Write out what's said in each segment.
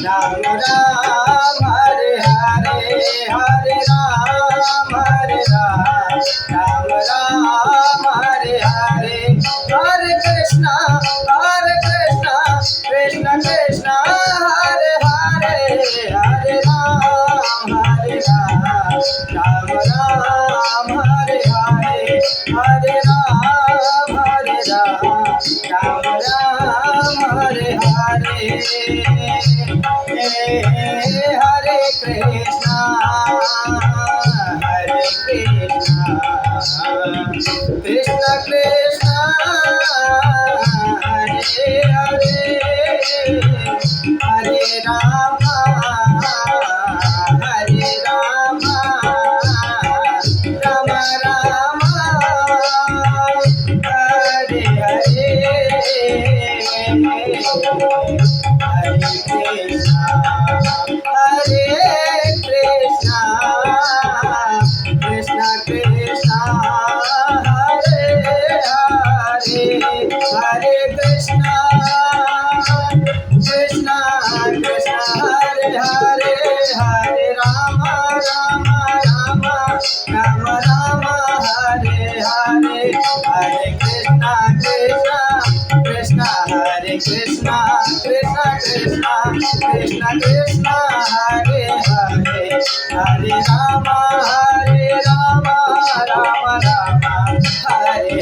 Ram Ram Hare Hare Hare Ram Ram Ram Hare Hare Hare Krishna Krishna Krishna Hare Hare Hare Ram Ram Ram Hare Hare Hare Ram Ram Ram Hare Hare Hare Krishna Krishna Krishna Hare Hare Hare Ram Ram Ram Hare Hare Hare Krishna Krishna Krishna Hare Hare Hare Krishna Krishna Krishna Hare Hare Hare Ram Ram Hare Hare Hare Krishna Krishna Hare Krishna Krishna Krishna Hare Hare Hare Ram Ram Hare Hare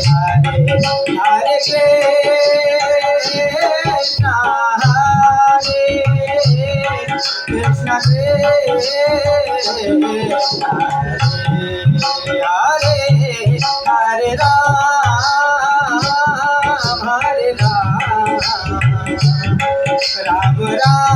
Hare Krishna Hare Krishna Hare Hare Ram Ram Hare Hare Ram Hare Ram Ram Ram